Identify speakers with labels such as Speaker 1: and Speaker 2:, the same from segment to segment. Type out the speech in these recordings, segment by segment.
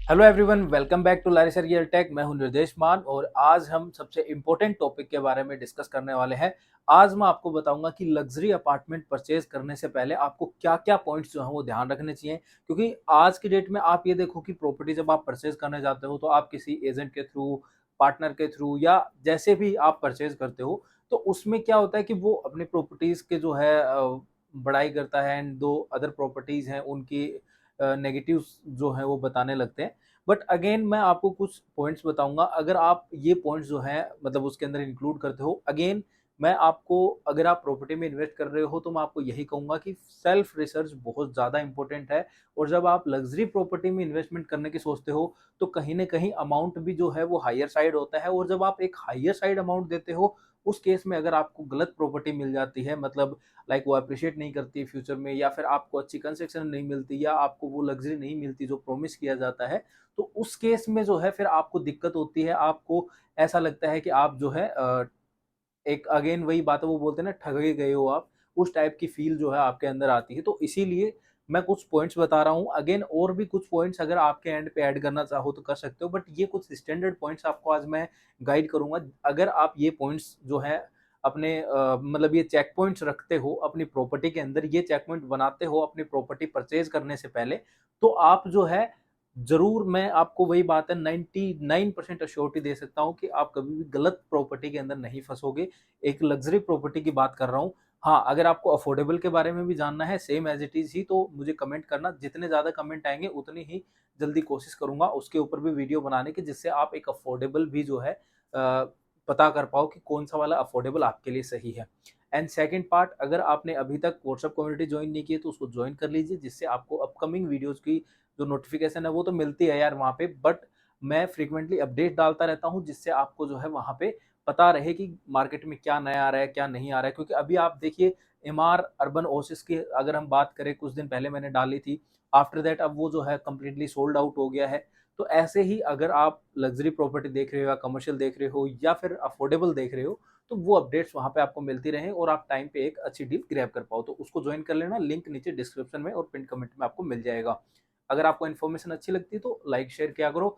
Speaker 1: Hello everyone, welcome back to Larissa real tech. मैं हूं निर्देश मान और आज हम सबसे इम्पोर्टेंट टॉपिक के बारे में डिस्कस करने वाले हैं। आज मैं आपको बताऊंगा कि लग्जरी अपार्टमेंट परचेज करने से पहले आपको क्या क्या पॉइंट्स जो हैं वो ध्यान रखने चाहिए, क्योंकि आज की डेट में आप ये देखो कि प्रॉपर्टी जब आप परचेज करने जाते हो तो आप किसी एजेंट के थ्रू, पार्टनर के थ्रू या जैसे भी आप परचेज करते हो तो उसमें क्या होता है कि वो अपनी प्रॉपर्टीज के जो है बड़ाई करता है एंड दो अदर प्रॉपर्टीज हैं उनकी नेगेटिव्स जो है वो बताने लगते हैं। बट अगेन मैं आपको कुछ पॉइंट्स बताऊंगा, अगर आप ये पॉइंट्स जो हैं मतलब उसके अंदर इंक्लूड करते हो। अगेन मैं आपको, अगर आप प्रॉपर्टी में इन्वेस्ट कर रहे हो तो मैं आपको यही कहूंगा कि सेल्फ रिसर्च बहुत ज़्यादा इंपॉर्टेंट है। और जब आप लग्जरी प्रॉपर्टी में इन्वेस्टमेंट करने की सोचते हो तो कहीं ना कहीं अमाउंट भी जो है वो हायर साइड होता है, और जब आप एक हायर साइड अमाउंट देते हो उस केस में अगर आपको गलत प्रॉपर्टी मिल जाती है, मतलब लाइक वो अप्रिशिएट नहीं करती है फ्यूचर में, या फिर आपको अच्छी कंस्ट्रक्शन नहीं मिलती, या आपको वो लग्जरी नहीं मिलती जो प्रॉमिस किया जाता है, तो उस केस में जो है फिर आपको दिक्कत होती है। आपको ऐसा लगता है कि आप जो है एक अगेन वही बात है, वो बोलते हैं ना ठगे गए हो आप, उस टाइप की फील जो है आपके अंदर आती है। तो इसीलिए मैं कुछ पॉइंट्स बता रहा हूँ। अगेन और भी कुछ पॉइंट्स अगर आपके एंड पे ऐड करना चाहो तो कर सकते हो, बट ये कुछ स्टैंडर्ड पॉइंट्स आपको आज मैं गाइड करूंगा। अगर आप ये पॉइंट्स जो है अपने मतलब ये चेक पॉइंट्स रखते हो अपनी प्रॉपर्टी के अंदर, ये चेक पॉइंट बनाते हो अपनी प्रॉपर्टी परचेज करने से पहले, तो आप जो है जरूर, मैं आपको वही बात है 99% अश्योरिटी दे सकता हूँ कि आप कभी भी गलत प्रॉपर्टी के अंदर नहीं फंसोगे। एक लग्जरी प्रॉपर्टी की बात कर रहा हूँ। हाँ, अगर आपको अफोर्डेबल के बारे में भी जानना है सेम एज इट इज ही, तो मुझे कमेंट करना। जितने ज़्यादा कमेंट आएंगे उतनी ही जल्दी कोशिश करूंगा उसके ऊपर भी वीडियो बनाने की, जिससे आप एक अफोर्डेबल भी जो है पता कर पाओ कि कौन सा वाला अफोर्डेबल आपके लिए सही है। एंड सेकेंड पार्ट, अगर आपने अभी तक व्हाट्सअप कम्युनिटी ज्वाइन नहीं की है तो उसको ज्वाइन कर लीजिए, जिससे आपको अपकमिंग वीडियोज़ की जो नोटिफिकेशन है वो तो मिलती है यार वहाँ पे, बट मैं फ्रीक्वेंटली अपडेट डालता रहता हूँ, जिससे आपको जो है वहाँ पे पता रहे कि मार्केट में क्या नया आ रहा है क्या नहीं आ रहा है। क्योंकि अभी आप देखिए एमआर अर्बन ओसिस की अगर हम बात करें, कुछ दिन पहले मैंने डाली थी, आफ्टर दैट अब वो जो है कम्प्लीटली सोल्ड आउट हो गया है। तो ऐसे ही अगर आप लग्जरी प्रॉपर्टी देख रहे हो या कमर्शियल देख रहे हो या फिर अफोर्डेबल देख रहे हो, तो वो अपडेट्स वहाँ पे आपको मिलती रहे और आप टाइम पे एक अच्छी डील ग्रैब कर पाओ। तो उसको ज्वाइन कर लेना, लिंक नीचे डिस्क्रिप्शन में और पिन कमेंट में आपको मिल जाएगा। अगर आपको इन्फॉर्मेशन अच्छी लगती है तो लाइक शेयर किया करो,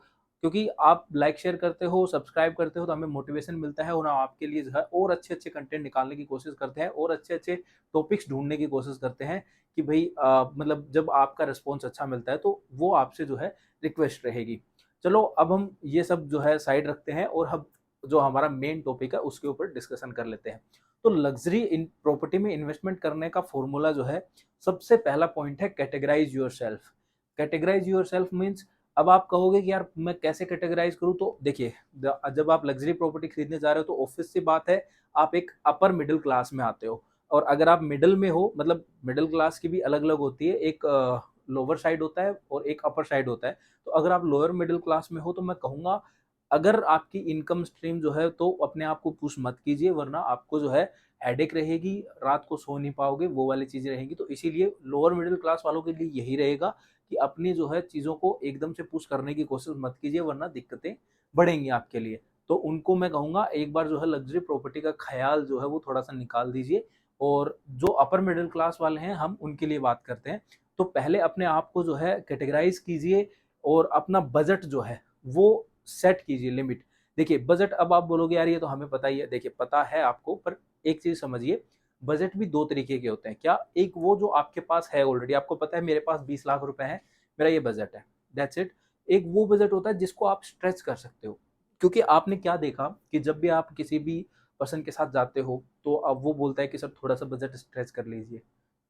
Speaker 1: क्योंकि आप लाइक शेयर करते हो, सब्सक्राइब करते हो तो हमें मोटिवेशन मिलता है और हम आपके लिए जो है और अच्छे अच्छे कंटेंट निकालने की कोशिश करते हैं और अच्छे अच्छे टॉपिक्स ढूंढने की कोशिश करते हैं कि भाई मतलब जब आपका रिस्पॉन्स अच्छा मिलता है तो वो आपसे जो है रिक्वेस्ट रहेगी। चलो अब हम ये सब जो है साइड रखते हैं और हम जो हमारा मेन टॉपिक है उसके ऊपर डिस्कशन कर लेते हैं। तो लग्जरी इन प्रॉपर्टी में इन्वेस्टमेंट करने का फॉर्मूला जो है, सबसे पहला पॉइंट है categorise yourself. Categorise yourself means, अब आप कहोगे कि यार मैं कैसे कैटेगराइज करूं, तो देखिए जब आप लग्जरी प्रॉपर्टी खरीदने जा रहे हो तो ऑब्वियस सी बात है आप एक अपर मिडिल क्लास में आते हो। और अगर आप मिडिल में हो, मतलब मिडिल क्लास की भी अलग अलग होती है, एक लोअर साइड होता है और एक अपर साइड होता है। तो अगर आप लोअर मिडिल क्लास में हो तो मैं कहूंगा, अगर आपकी इनकम स्ट्रीम जो है तो अपने आप को पुश मत कीजिए, वरना आपको जो है हेडेक रहेगी, रात को सो नहीं पाओगे, वो वाली चीजें रहेंगी। तो इसीलिए लोअर मिडिल क्लास वालों के लिए यही रहेगा कि अपनी जो है चीज़ों को एकदम से पुश करने की कोशिश मत कीजिए, वरना दिक्कतें बढ़ेंगी आपके लिए। तो उनको मैं कहूँगा एक बार जो है लग्जरी प्रॉपर्टी का ख्याल जो है वो थोड़ा-सा निकाल दीजिए। और जो अपर मिडिल क्लास वाले हैं हम उनके लिए बात करते हैं। तो पहले अपने आप को जो है कैटेगराइज़ कीजिए और अपना बजट जो है वो सेट कीजिए, लिमिट। देखिए बजट, अब आप बोलोगे यार ये तो हमें पता ही है। देखिए पता है आपको, पर एक चीज़ समझिए, बजट भी 2 तरीके के होते हैं। क्या? एक वो जो आपके पास है ऑलरेडी, आपको पता है मेरे पास 20 लाख रुपए हैं, मेरा ये बजट है, दैट्स इट। एक वो बजट होता है जिसको आप स्ट्रेच कर सकते हो। क्योंकि आपने क्या देखा कि जब भी आप किसी भी पर्सन के साथ जाते हो तो अब वो बोलता है कि सर थोड़ा सा बजट स्ट्रेच कर लीजिए।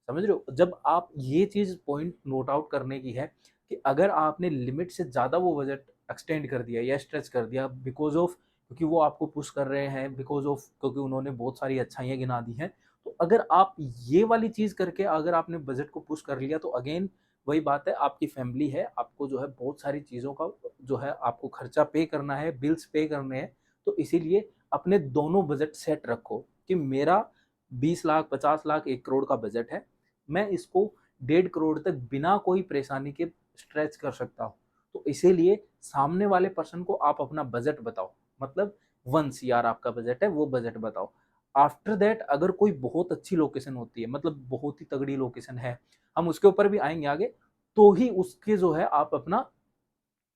Speaker 1: समझ रहे हो? जब आप ये चीज़ पॉइंट नोट आउट करने की है कि अगर आपने लिमिट से ज़्यादा वो बजट एक्सटेंड कर दिया या स्ट्रेच कर दिया बिकॉज़ ऑफ, क्योंकि वो आपको पुश कर रहे हैं, बिकॉज़ ऑफ क्योंकि उन्होंने बहुत सारी अच्छाइयाँ गिना दी हैं। तो अगर आप ये वाली चीज़ करके अगर आपने बजट को पुश कर लिया तो अगेन वही बात है, आपकी फैमिली है, आपको जो है बहुत सारी चीज़ों का जो है आपको खर्चा पे करना है, बिल्स पे करने हैं। तो इसीलिए अपने दोनों बजट सेट रखो कि मेरा 20 लाख, 50 लाख, 1 करोड़ का बजट है। मैं इसको 1.5 करोड़ तक बिना कोई परेशानी के स्ट्रेच कर सकता हूँ। तो इसीलिए सामने वाले पर्सन को आप अपना बजट बताओ, मतलब 1 सीआर आपका बजट है, वो बजट बताओ। आफ्टर दैट अगर कोई बहुत अच्छी लोकेशन होती है, मतलब बहुत ही तगड़ी लोकेशन है, हम उसके ऊपर भी आएंगे आगे, तो ही उसके जो है आप अपना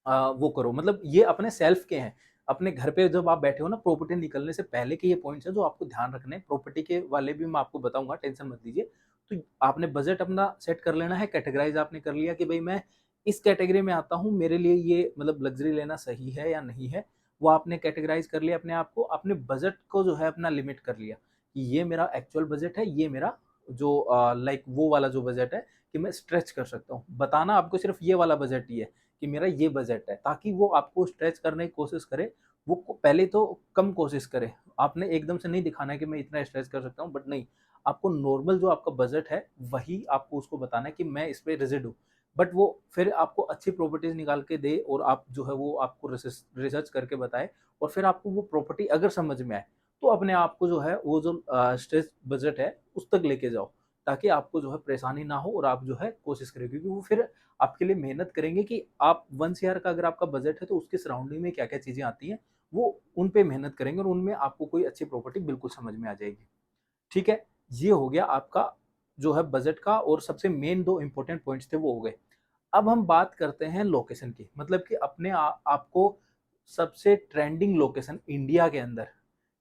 Speaker 1: वो करो, मतलब ये अपने सेल्फ के हैं। अपने घर पे जब आप बैठे हो ना, प्रॉपर्टी निकलने से पहले के ये पॉइंट्स हैं जो आपको ध्यान रखने हैं। प्रॉपर्टी के वाले भी मैं आपको बताऊँगा, टेंशन मत लीजिए। तो आपने बजट अपना सेट कर लेना है, कैटेगराइज़ आपने कर लिया कि भई मैं इस कैटेगरी में आता हूँ, मेरे लिए ये मतलब लग्ज़री लेना सही है या नहीं है, वो आपने कैटेगराइज़ कर लिया अपने आप को। अपने बजट को जो है अपना लिमिट कर लिया कि ये मेरा एक्चुअल बजट है, ये मेरा जो लाइक वो वाला जो बजट है कि मैं स्ट्रेच कर सकता हूँ। बताना आपको सिर्फ़ ये वाला बजट ही है कि मेरा ये बजट है, ताकि वो आपको स्ट्रेच करने की कोशिश करे, वो पहले तो कम कोशिश करे। आपने एकदम से नहीं दिखाना है कि मैं इतना स्ट्रेच कर सकता हूँ, बट नहीं, आपको नॉर्मल जो आपका बजट है, वही आपको उसको बताना है कि मैं इस पे रिजिड हूँ। बट वो फिर आपको अच्छी प्रॉपर्टीज़ निकाल के दे और आप जो है वो आपको रिसर्च करके बताए, और फिर आपको वो प्रॉपर्टी अगर समझ में आए, तो अपने आप को जो है वो जो स्ट्रेच बजट है, उस तक लेके जाओ, ताकि आपको जो है परेशानी ना हो और आप जो है कोशिश करें, क्योंकि वो फिर आपके लिए मेहनत करेंगे कि आप 1 सीआर का अगर आपका बजट है तो उसके सराउंडिंग में क्या-क्या चीज़ें आती हैं, वो उन पे मेहनत करेंगे और उनमें आपको कोई अच्छी प्रॉपर्टी बिल्कुल समझ में आ जाएगी। ठीक है? ये हो गया आपका जो है बजट का, और सबसे मेन 2 इम्पोर्टेंट पॉइंट्स थे वो हो गए। अब हम बात करते हैं लोकेशन की, मतलब कि अपने आपको सबसे ट्रेंडिंग लोकेशन इंडिया के अंदर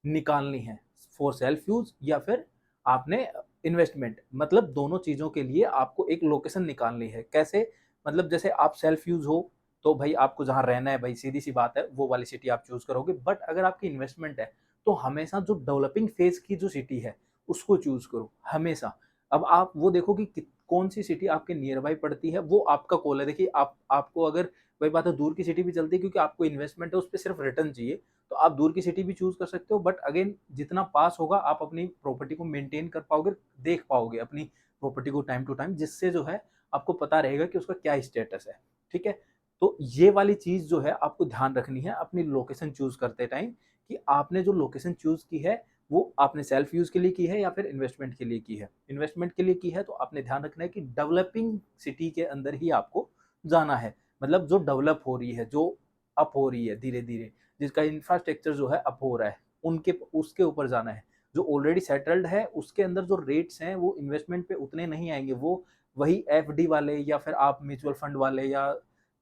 Speaker 1: निकालनी है फॉर सेल्फ यूज़ या फिर आपने इन्वेस्टमेंट, मतलब दोनों चीज़ों के लिए आपको एक लोकेशन निकालनी है। कैसे? मतलब जैसे आप सेल्फ यूज़ हो, तो भाई आपको जहाँ रहना है भाई सीधी-सी बात है, वो वाली सिटी आप चूज़ करोगे। बट अगर आपकी इन्वेस्टमेंट है, तो हमेशा जो डेवलपिंग फेज़ की जो सिटी है, उसको चूज़ करो, हमेशा। अब आप वो देखो कि कौन-सी सिटी आपके नियर बाय पड़ती है, वो आपका कॉल है। देखिए आपको अगर वही बात है, दूर की सिटी भी चलती है, क्योंकि आपको इन्वेस्टमेंट है, उस पे सिर्फ रिटर्न चाहिए, तो आप दूर की सिटी भी चूज़ कर सकते हो। बट अगेन जितना पास होगा आप अपनी प्रॉपर्टी को मेंटेन कर पाओगे, देख पाओगे अपनी प्रॉपर्टी को टाइम टू टाइम, जिससे जो है आपको पता रहेगा कि उसका क्या स्टेटस है। ठीक है? तो ये वाली चीज़ जो है आपको ध्यान रखनी है अपनी लोकेशन चूज़ करते टाइम, कि आपने जो लोकेशन चूज़ की है, वो आपने सेल्फ यूज़ के लिए की है या फिर इन्वेस्टमेंट के लिए की है। इन्वेस्टमेंट के लिए की है तो आपने ध्यान रखना है कि डेवलपिंग सिटी के अंदर ही आपको जाना है। मतलब जो डेवलप हो रही है, जो अप हो रही है धीरे-धीरे, जिसका इंफ्रास्ट्रक्चर जो है अप हो रहा है, उनके उसके ऊपर जाना है। जो ऑलरेडी सेटल्ड है, उसके अंदर जो रेट्स हैं, वो इन्वेस्टमेंट पे उतने नहीं आएँगे। वो वही एफडी वाले या फिर आप म्यूचुअल फंड वाले, या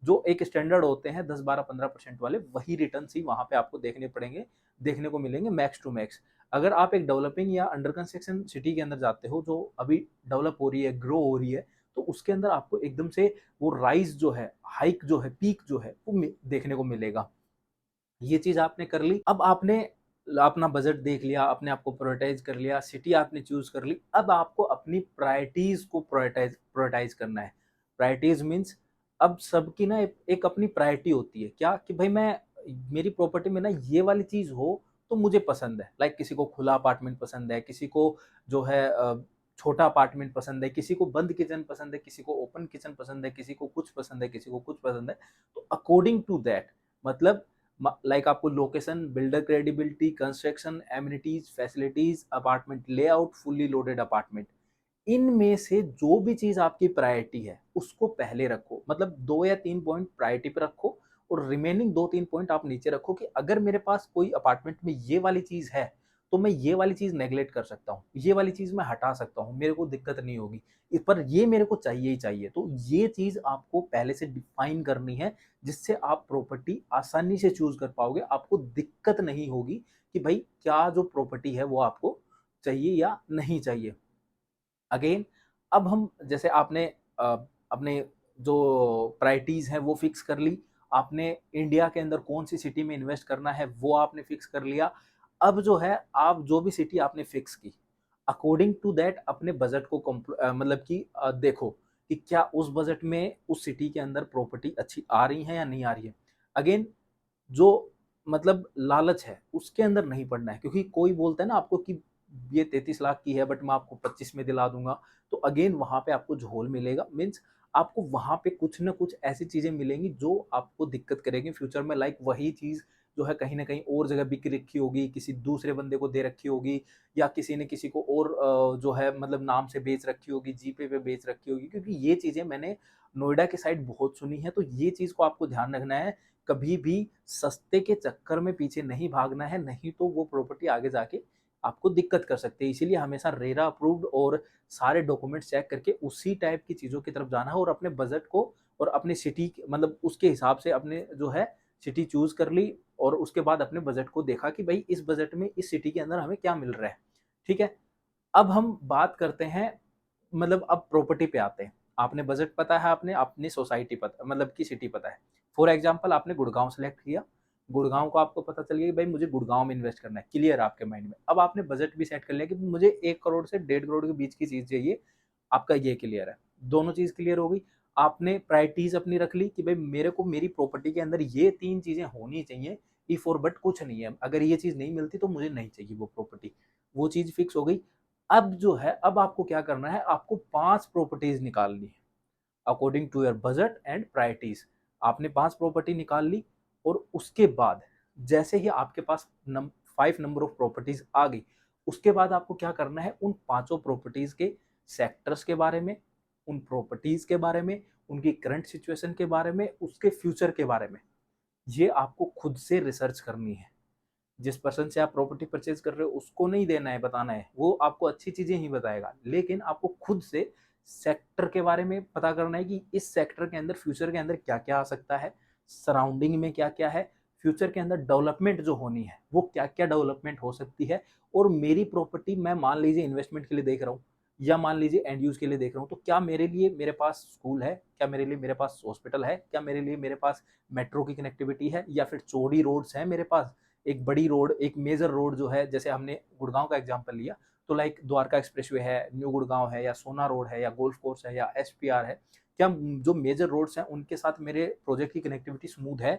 Speaker 1: जो एक स्टैंडर्ड होते हैं 10, 12, 15% वाले, वही रिटर्न्स ही वहाँ पे आपको देखने को मिलेंगे मैक्स टू मैक्स। अगर आप एक डेवलपिंग या अंडर कंस्ट्रक्शन सिटी के अंदर जाते हो, जो अभी डेवलप हो रही है, ग्रो हो रही है, तो उसके अंदर आपको एकदम से वो राइज़ जो है, हाइक जो है, पीक जो है, वो देखने को मिलेगा। ये चीज़ आपने कर ली। अब आपने अपना बजट देख लिया, अपने आप को प्रायोरिटाइज़ कर लिया, सिटी आपने चूज़ कर ली। अब आपको अपनी प्रायोरिटीज़ को प्रायोरिटाइज़ करना है। प्रायोरिटीज़ मीन्स अब सबकी ना एक अपनी प्रायोरिटी होती है। क्या? कि भई मैं मेरी प्रॉपर्टी में ना ये वाली चीज़ हो तो मुझे पसंद है। लाइक किसी को खुला अपार्टमेंट पसंद है, किसी को जो है छोटा अपार्टमेंट पसंद है, किसी को बंद किचन पसंद है, किसी को ओपन किचन पसंद है, किसी को कुछ पसंद है, किसी को कुछ पसंद है। तो अकॉर्डिंग टू दैट, मतलब लाइक आपको location, builder credibility, construction, amenities, facilities, apartment layout, fully loaded apartment, इनमें से जो भी चीज आपकी प्रायोरिटी है उसको पहले रखो। मतलब 2 या 3 पॉइंट प्रायोरिटी पे रखो, और रिमेनिंग 2-3 पॉइंट आप नीचे रखो कि अगर मेरे पास कोई अपार्टमेंट में ये वाली चीज है, तो मैं ये वाली चीज नेग्लेक्ट कर सकता हूँ, ये वाली चीज मैं हटा सकता हूँ, मेरे को दिक्कत नहीं होगी। पर ये मेरे को चाहिए ही चाहिए। तो ये चीज आपको पहले से डिफाइन करनी है, जिससे आप प्रॉपर्टी आसानी से चूज़ कर पाओगे। आपको दिक्कत नहीं होगी कि भाई क्या जो प्रॉपर्टी है वो आपको चाहिए या नहीं चाहिए। अगेन अब हम जैसे आपने अपने जो प्रायोरिटीज़ हैं वो फिक्स कर ली। आपने इंडिया के अंदर कौन-सी सिटी में इन्वेस्ट करना है वो आपने फिक्स कर लिया। अब जो है आप जो भी सिटी आपने फिक्स की, अकॉर्डिंग टू दैट अपने बजट को मतलब कि देखो कि क्या उस बजट में उस सिटी के अंदर प्रॉपर्टी अच्छी आ रही है या नहीं आ रही है। अगेन जो मतलब लालच है उसके अंदर नहीं पड़ना है, क्योंकि कोई बोलता है ना आपको कि ये 33 लाख की है बट मैं आपको 25 में दिला दूंगा, तो अगेन वहां पे आपको झोल मिलेगा। मीन्स आपको वहां पे कुछ ना कुछ ऐसी चीजें मिलेंगी जो आपको दिक्कत करेगी फ्यूचर में। लाइक वही चीज जो है कहीं ना कहीं और जगह बिक रखी होगी, किसी दूसरे बंदे को दे रखी होगी, या किसी ने किसी को और जो है मतलब नाम से बेच रखी होगी, जीपे पे बेच रखी होगी। क्योंकि ये चीजें मैंने नोएडा के साइड बहुत सुनी है, तो ये चीज को आपको ध्यान रखना है। कभी भी सस्ते के चक्कर में पीछे नहीं भागना है, नहीं तो वो प्रॉपर्टी आगे जाके आपको दिक्कत कर सकते हैं। इसीलिए हमेशा रेरा अप्रूव्ड और सारे डॉक्यूमेंट्स चेक करके उसी टाइप की चीज़ों की तरफ जाना है और अपने बजट को और अपनी सिटी मतलब उसके हिसाब से अपने जो है सिटी चूज़ कर ली और उसके बाद अपने बजट को देखा कि भाई इस बजट में इस सिटी के अंदर हमें क्या मिल रहा है, ठीक है? अब हम बात करते हैं मतलब अब प्रॉपर्टी पे आते हैं। आपने बजट पता है, आपने अपनी सोसाइटी पता मतलब की सिटी पता है। फॉर एग्ज़ाम्पल आपने गुड़गाँव सेलेक्ट किया, गुड़गाँव को आपको पता चल गया कि भाई मुझे गुड़गाँव में इन्वेस्ट करना है, क्लियर है आपके माइंड में। अब आपने बजट भी सेट कर लिया कि मुझे 1 करोड़ से 1.5 करोड़ के बीच की चीज़ चाहिए, आपका ये क्लियर है। दोनों चीज़ क्लियर हो गई। आपने प्रायोरिटीज़ अपनी रख ली कि भाई मेरे को मेरी प्रॉपर्टी के अंदर ये 3 चीज़ें होनी चाहिए, इफ और बट कुछ नहीं है। अगर ये चीज़ नहीं मिलती तो मुझे नहीं चाहिए वो प्रॉपर्टी। वो चीज़ फिक्स हो गई। अब जो है अब आपको क्या करना है, आपको 5 प्रॉपर्टीज़ निकालनी है according to your budget and priorities. आपने 5 प्रॉपर्टी निकाल ली और उसके बाद जैसे ही आपके पास 5 नंबर ऑफ प्रॉपर्टीज़ आ गई, उसके बाद आपको क्या करना है उन पाँचों प्रॉपर्टीज़ के सेक्टर्स के बारे में, उन प्रॉपर्टीज़ के बारे में, उनकी करंट सिचुएशन के बारे में, उसके फ्यूचर के बारे में, ये आपको खुद से रिसर्च करनी है। जिस पर्सन से आप प्रॉपर्टी परचेज कर रहे हो उसको नहीं देना है, बताना है, वो आपको अच्छी चीजें ही बताएगा, लेकिन आपको खुद से सेक्टर के बारे में पता करना है कि इस सेक्टर के अंदर फ्यूचर के अंदर क्या क्या आ सकता है, सराउंडिंग में क्या क्या है, फ्यूचर के अंदर डेवलपमेंट जो होनी है वो क्या क्या डेवलपमेंट हो सकती है। और मेरी प्रॉपर्टी मैं मान लीजिए इन्वेस्टमेंट के लिए देख रहा हूँ या मान लीजिए एंड यूज के लिए देख रहा हूँ, तो क्या मेरे लिए मेरे पास स्कूल है, क्या मेरे लिए मेरे पास हॉस्पिटल है, क्या मेरे लिए मेरे पास मेट्रो की कनेक्टिविटी है, या फिर चौड़ी रोड्स हैं मेरे पास, एक बड़ी रोड, एक मेजर रोड जो है, जैसे हमने गुड़गांव का एग्जांपल लिया तो लाइक द्वारका एक्सप्रेसवे है, न्यू गुड़गांव है, या सोना रोड है, या गोल्फ कोर्स है, या एसपीआर है। क्या जो मेजर रोड्स हैं उनके साथ मेरे प्रोजेक्ट की कनेक्टिविटी स्मूथ है?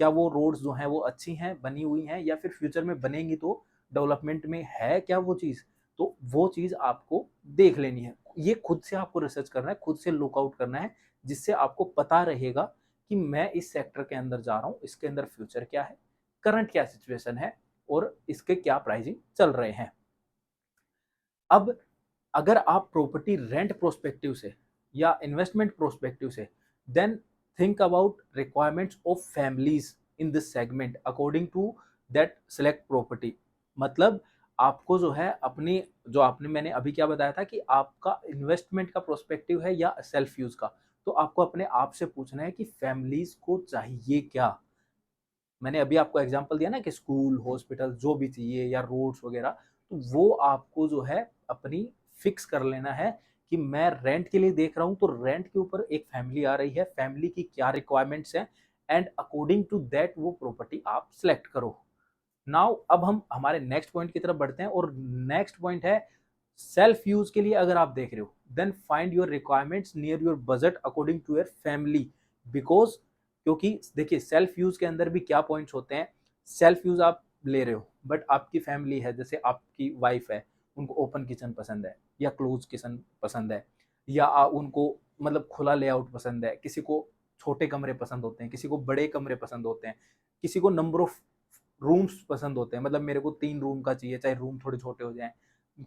Speaker 1: क्या वो रोड्स जो हैं वो अच्छी हैं, बनी हुई हैं, या फिर फ्यूचर में बनेंगी तो डेवलपमेंट में है क्या वो चीज़? तो वो चीज़ आपको देख लेनी है। ये खुद से आपको रिसर्च करना है, खुद से लुकआउट करना है, जिससे आपको पता रहेगा कि मैं इस सेक्टर के अंदर जा रहा हूँ, इसके अंदर फ्यूचर क्या है, करंट क्या सिचुएशन है और इसके क्या प्राइसिंग चल रहे हैं। अब अगर आप प्रॉपर्टी रेंट प्रोस्पेक्टिव से या इन्वेस्टमेंट प्रोस्पेक्टिव से, then think about requirements of families in this segment according to that select property. मतलब आपको जो है अपनी, जो आपने मैंने अभी क्या बताया था कि आपका इन्वेस्टमेंट का प्रोस्पेक्टिव है या सेल्फ यूज का, तो आपको अपने आप से पूछना है कि फैमिलीज को चाहिए क्या। मैंने अभी आपको एग्जांपल दिया ना कि स्कूल, हॉस्पिटल जो भी चाहिए या रोड्स वगैरह, तो वो आपको जो है अपनी फिक्स कर लेना है कि मैं रेंट के लिए देख रहा हूँ, तो रेंट के ऊपर एक फैमिली आ रही है, फैमिली की क्या रिक्वायरमेंट्स हैं, एंड अकॉर्डिंग टू दैट वो प्रॉपर्टी आप सेलेक्ट करो। नाउ अब हम हमारे नेक्स्ट पॉइंट की तरफ बढ़ते हैं और नेक्स्ट पॉइंट है सेल्फ यूज के लिए अगर आप देख रहे हो, then find your requirements near your budget according to your family. Because क्योंकि देखिए सेल्फ यूज के अंदर भी क्या पॉइंट्स होते हैं, सेल्फ यूज आप ले रहे हो बट आपकी फैमिली है, जैसे आपकी वाइफ है, उनको ओपन किचन पसंद है या क्लोज किचन पसंद है, या उनको मतलब खुला लेआउट पसंद है, किसी को छोटे कमरे पसंद होते हैं, किसी को बड़े कमरे पसंद होते हैं, किसी को नंबर ऑफ रूम्स पसंद होते हैं, मतलब मेरे को 3 रूम का चाहिए, चाहे रूम थोड़े छोटे हो जाएं,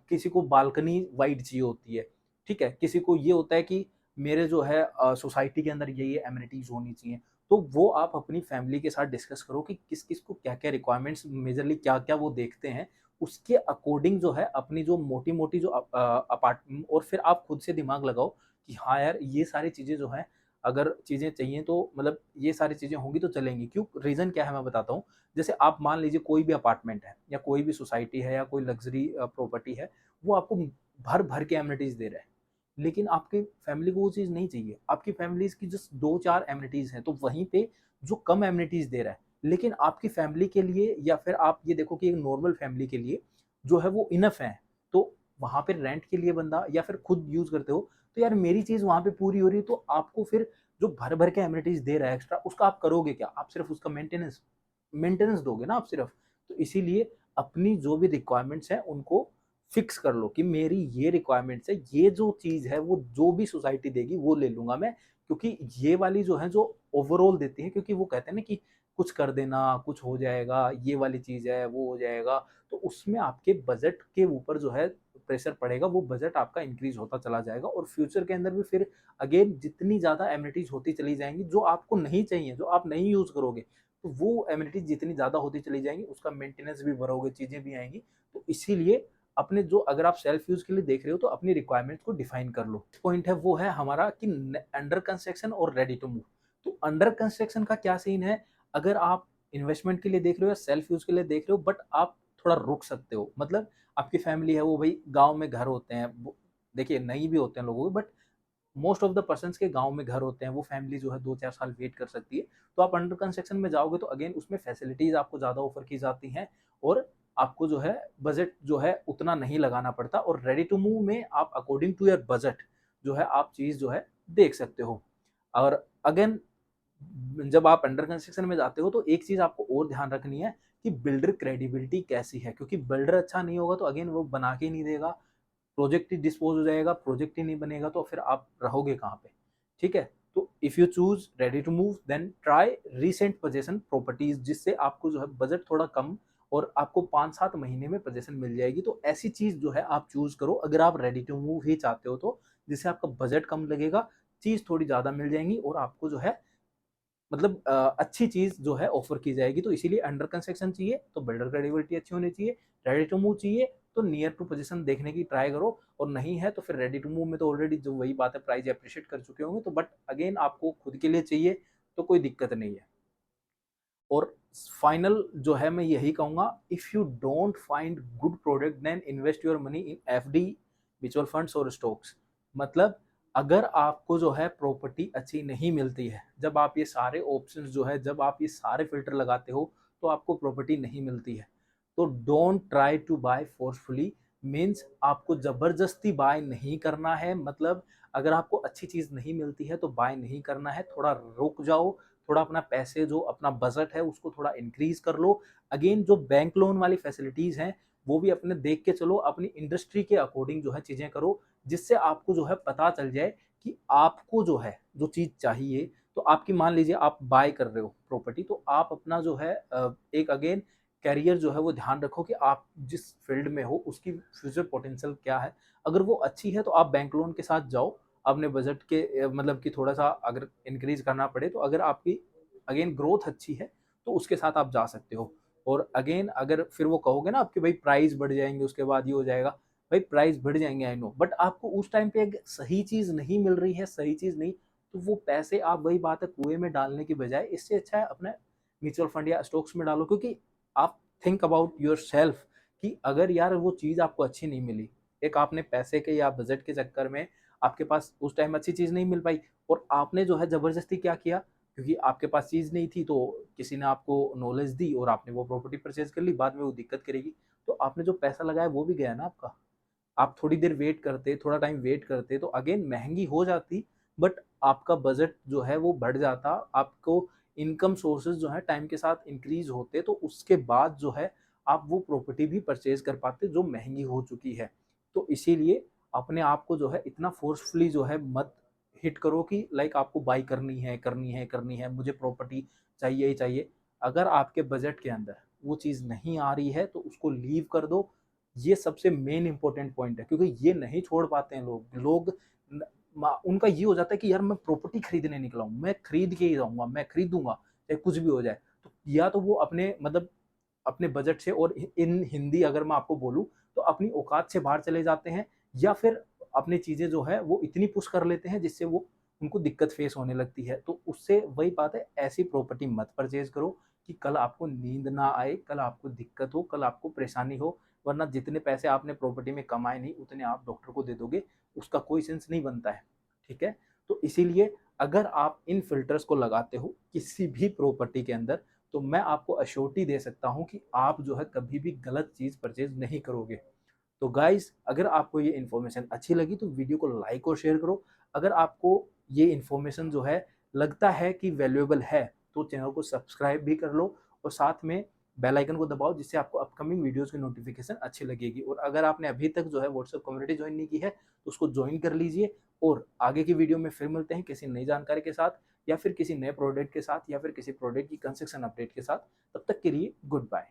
Speaker 1: किसी को बालकनी वाइड चाहिए होती है, ठीक है, किसी को ये होता है कि मेरे जो है सोसाइटी के अंदर ये एमिनिटीज होनी चाहिए। तो वो आप अपनी फैमिली के साथ डिस्कस करो कि किस किस को क्या क्या रिक्वायरमेंट्स, मेजरली क्या क्या वो देखते हैं, उसके अकॉर्डिंग जो है अपनी जो मोटी मोटी जो अपार्टमेंट, और फिर आप खुद से दिमाग लगाओ कि हाँ यार ये सारी चीज़ें जो हैं, अगर चीज़ें चाहिए तो मतलब ये सारी चीज़ें होंगी तो चलेंगी, क्यों, रीज़न क्या है मैं बताता हूँ। जैसे आप मान लीजिए कोई भी अपार्टमेंट है या कोई भी सोसाइटी है या कोई लग्जरी प्रॉपर्टी है, वो आपको भर भर के एमिनिटीज दे रहा है, लेकिन आपकी फैमिली को वो चीज़ नहीं चाहिए, आपकी फैमिलीज की जस्ट 2-4 एमिनिटीज हैं, तो वहीं पे जो कम एमिनिटीज दे रहा है, लेकिन आपकी फैमिली के लिए या फिर आप ये देखो कि एक नॉर्मल फैमिली के लिए जो है वो इनफ है, तो वहाँ पे रेंट के लिए बंदा या फिर खुद यूज करते हो, तो यार मेरी चीज़ वहाँ पे पूरी हो रही है, तो आपको फिर जो भर भर के एमिनिटीज दे रहा है एक्स्ट्रा, उसका आप करोगे क्या, आप सिर्फ उसका मेंटेनेंस मेंटेनेंस दोगे ना आप सिर्फ। तो इसीलिए अपनी जो भी रिक्वायरमेंट्स हैं उनको फिक्स कर लो कि मेरी ये रिक्वायरमेंट्स है, ये जो चीज़ है वो जो भी सोसाइटी देगी वो ले लूँगा मैं, क्योंकि ये वाली जो है जो ओवरऑल देती है, क्योंकि वो कहते हैं ना कि कुछ कर देना, कुछ हो जाएगा, ये वाली चीज़ है, वो हो जाएगा, तो उसमें आपके बजट के ऊपर जो है प्रेशर पड़ेगा, वो बजट आपका इंक्रीज़ होता चला जाएगा और फ्यूचर के अंदर भी फिर अगेन जितनी ज़्यादा एमिनिटीज़ होती चली जाएँगी, जो आपको नहीं चाहिए, जो आप नहीं यूज़ करोगे, तो वो एमिनिटीज जितनी ज़्यादा होती चली जाएंगी उसका मेंटेनेंस भी बढ़ोगे, चीज़ें भी आएंगी। तो इसीलिए अपने जो अगर आप सेल्फ यूज़ के लिए देख रहे हो तो अपनी रिक्वायरमेंट्स को डिफाइन कर लो। पॉइंट है वो है हमारा कि अंडर कंस्ट्रक्शन और रेडी टू मूव। तो अंडर कंस्ट्रक्शन का क्या सीन है, अगर आप इन्वेस्टमेंट के लिए देख रहे हो या सेल्फ यूज़ के लिए देख रहे हो, बट आप थोड़ा रुक सकते हो। मतलब आपकी फैमिली है वो भाई गाँव में घर होते हैं, देखिए नहीं भी होते हैं लोगों के, but most of the persons के गाँव में घर होते हैं, वो फैमिली जो है 2-4 साल वेट कर सकती है। तो आप अंडर कंस्ट्रक्शन में जाओगे तो अगेन उसमें फैसिलिटीज़ आपको ज़्यादा ऑफर की जाती हैं और आपको जो है बजट जो है उतना नहीं लगाना पड़ता, और रेडी टू मूव में आप अकॉर्डिंग टू योर बजट जो है आप चीज़ जो है देख सकते हो। और अगेन जब आप अंडर कंस्ट्रक्शन में जाते हो तो एक चीज़ आपको और ध्यान रखनी है कि बिल्डर क्रेडिबिलिटी कैसी है, क्योंकि बिल्डर अच्छा नहीं होगा तो अगेन वो बना के नहीं देगा, प्रोजेक्ट ही डिस्पोज हो जाएगा, प्रोजेक्ट ही नहीं बनेगा तो फिर आप रहोगे कहाँ पे। ठीक है, तो if you choose ready to move then try recent possession properties, जिससे आपको जो है बजट थोड़ा कम और आपको 5-7 महीने में पोजेशन मिल जाएगी। तो ऐसी चीज जो है आप चूज करो अगर आप रेडी टू मूव ही चाहते हो, तो जिससे आपका बजट कम लगेगा, चीज थोड़ी ज्यादा मिल जाएंगी और आपको जो है मतलब अच्छी चीज जो है ऑफर की जाएगी। तो इसीलिए अंडर कंस्ट्रक्शन चाहिए तो बिल्डर क्रेडिबिलिटी अच्छी होनी चाहिए, रेडी टू मूव चाहिए तो नियर टू पोजीशन देखने की ट्राई करो, और नहीं है तो फिर रेडी टू मूव में तो ऑलरेडी जो वही बात है प्राइस अप्रिशिएट कर चुके होंगे। तो बट अगेन आपको खुद के लिए चाहिए तो कोई दिक्कत नहीं है। और फाइनल जो है मैं यही कहूंगा, if you don't find good product then invest your money in FD, mutual funds और स्टॉक्स। मतलब अगर आपको जो है प्रॉपर्टी अच्छी नहीं मिलती है, जब आप ये सारे ऑप्शंस जो है जब आप ये सारे फिल्टर लगाते हो तो आपको प्रॉपर्टी नहीं मिलती है, तो don't try to buy forcefully. Means आपको जबरदस्ती बाय नहीं करना है। मतलब अगर आपको अच्छी चीज नहीं मिलती है तो बाय नहीं करना है, थोड़ा रुक जाओ, थोड़ा अपना पैसे जो अपना बजट है उसको थोड़ा इंक्रीज कर लो। अगेन जो बैंक लोन वाली फैसिलिटीज हैं वो भी अपने देख के चलो, अपनी इंडस्ट्री के अकॉर्डिंग जो है चीजें करो, जिससे आपको जो है पता चल जाए कि आपको जो है जो चीज चाहिए। तो आपकी मान लीजिए आप बाय कर रहे हो प्रॉपर्टी, तो आप अपना जो है एक अगेन कैरियर जो है वो ध्यान रखो कि आप जिस फील्ड में हो उसकी फ्यूचर पोटेंशियल क्या है। अगर वो अच्छी है तो आप बैंक लोन के साथ जाओ, अपने बजट के मतलब कि थोड़ा सा अगर इंक्रीज करना पड़े, तो अगर आपकी अगेन ग्रोथ अच्छी है तो उसके साथ आप जा सकते हो। और अगेन अगर फिर वो कहोगे ना आपके भाई प्राइस बढ़ जाएंगे उसके बाद ये हो जाएगा, भाई प्राइस बढ़ जाएंगे आई नो, बट आपको उस टाइम पे एक सही चीज नहीं मिल रही है, सही चीज नहीं, तो वो पैसे आप वही बात है कुएं में डालने की बजाय इससे अच्छा है अपने म्यूचुअल फंड या स्टॉक्स में डालो। क्योंकि आप थिंक अबाउट योर सेल्फ कि अगर यार वो चीज आपको अच्छी नहीं मिली, एक आपने पैसे के या बजट के चक्कर में आपके पास उस टाइम अच्छी चीज नहीं मिल पाई, और आपने जो है जबरदस्ती क्या किया, क्योंकि आपके पास चीज नहीं थी तो किसी ने आपको नॉलेज दी और आपने वो प्रॉपर्टी परचेज कर ली, बाद में वो दिक्कत करेगी, तो आपने जो पैसा लगाया वो भी गया ना आपका। आप थोड़ी देर वेट करते, थोड़ा टाइम वेट करते तो अगेन महंगी हो जाती, बट आपका बजट जो है वो बढ़ जाता, आपको इनकम सोर्सेज जो है टाइम के साथ इंक्रीज होते, तो उसके बाद जो है आप वो प्रॉपर्टी भी परचेज कर पाते जो महंगी हो चुकी है। तो इसीलिए अपने आप को जो है इतना फोर्सफुली जो है मत हिट करो कि लाइक आपको बाई करनी है करनी है करनी है, मुझे प्रॉपर्टी चाहिए ही चाहिए। अगर आपके बजट के अंदर वो चीज़ नहीं आ रही है तो उसको लीव कर दो। ये सबसे मेन इंपॉर्टेंट पॉइंट है, क्योंकि ये नहीं छोड़ पाते हैं लोग लोग उनका ये हो जाता है कि यार मैं प्रॉपर्टी खरीदने निकला हूँ, मैं खरीद के ही जाऊंगा, मैं खरीदूंगा चाहे कुछ भी हो जाए। तो या तो वो अपने मतलब अपने बजट से, और इन हिंदी अगर मैं आपको बोलूँ तो अपनी औकात से बाहर चले जाते हैं, या फिर अपनी चीज़ें जो है वो इतनी पुश कर लेते हैं जिससे वो उनको दिक्कत फेस होने लगती है। तो उससे वही बात है, ऐसी प्रॉपर्टी मत परचेज करो कि कल आपको नींद ना आए, कल आपको दिक्कत हो, कल आपको परेशानी हो। वरना जितने पैसे आपने प्रॉपर्टी में कमाए नहीं उतने आप डॉक्टर को दे दोगे, उसका कोई सेंस नहीं बनता है। ठीक है, तो इसीलिए अगर आप इन फिल्टर्स को लगाते हो किसी भी प्रॉपर्टी के अंदर, तो मैं आपको अश्योरिटी दे सकता हूं कि आप जो है कभी भी गलत चीज परचेज नहीं करोगे। तो गाइस अगर आपको ये इन्फॉर्मेशन अच्छी लगी तो वीडियो को लाइक और शेयर करो। अगर आपको ये इन्फॉर्मेशन जो है लगता है कि वैल्यूएबल है तो चैनल को सब्सक्राइब भी कर लो, और साथ में बेल आइकन को दबाओ जिससे आपको अपकमिंग वीडियोस की नोटिफिकेशन अच्छी लगेगी। और अगर आपने अभी तक जो है व्हाट्सएप कम्युनिटी ज्वाइन नहीं की है तो उसको ज्वाइन कर लीजिए। और आगे की वीडियो में फिर मिलते हैं किसी नई जानकारी के साथ, या फिर किसी नए प्रोडक्ट के साथ, या फिर किसी प्रोडक्ट की कंस्ट्रक्शन अपडेट के साथ। तब तक के लिए गुड बाय।